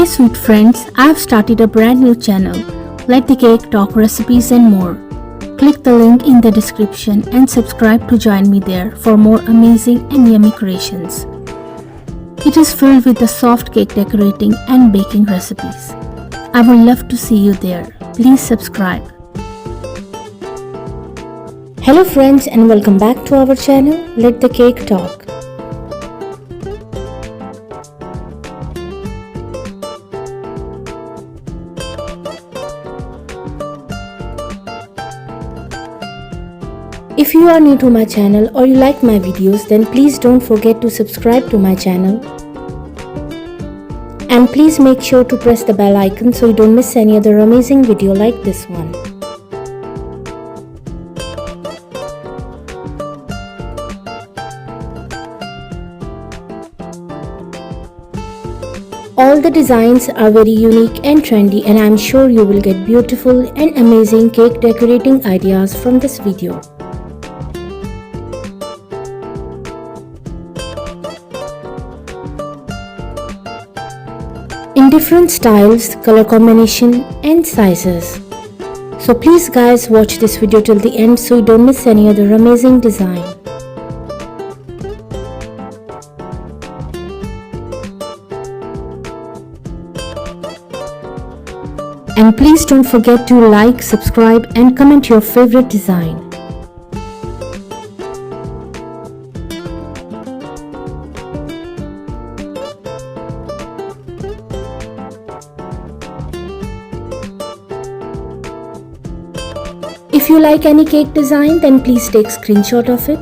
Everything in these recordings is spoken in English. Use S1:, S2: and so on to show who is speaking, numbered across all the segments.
S1: Hey sweet friends, I have started a brand new channel, Let the Cake Talk Recipes and more. Click the link in the description and subscribe to join me there for more amazing and yummy creations. It is filled with the soft cake decorating and baking recipes. I would love to see you there. Please subscribe.
S2: Hello friends and welcome back to our channel, Let the Cake Talk. If you are new to my channel or you like my videos, then please don't forget to subscribe to my channel. And please make sure to press the bell icon so you don't miss any other amazing video like this one. All the designs are very unique and trendy, and I'm sure you will get beautiful and amazing cake decorating ideas from this video. In different styles, color combination and sizes. So please guys, watch this video till the end so you don't miss any other amazing design. And please don't forget to like, subscribe and comment your favorite design. If you like any cake design, then please take screenshot of it.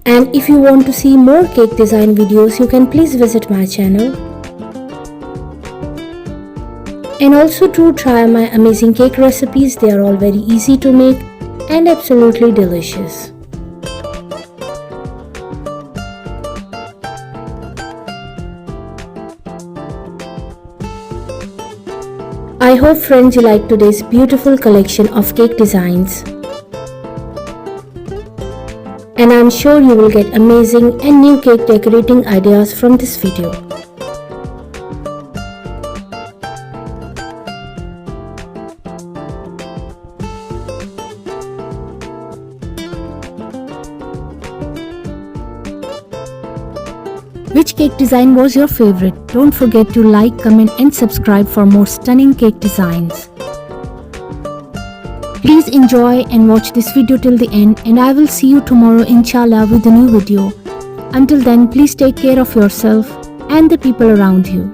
S2: And if you want to see more cake design videos, you can please visit my channel. And also to try my amazing cake recipes. They are all very easy to make and absolutely delicious. I hope friends you like today's beautiful collection of cake designs. And I'm sure you will get amazing and new cake decorating ideas from this video.
S1: Which cake design was your favorite? Don't forget to like, comment and subscribe for more stunning cake designs. Please enjoy and watch this video till the end, and I will see you tomorrow inshallah with a new video. Until then, please take care of yourself and the people around you.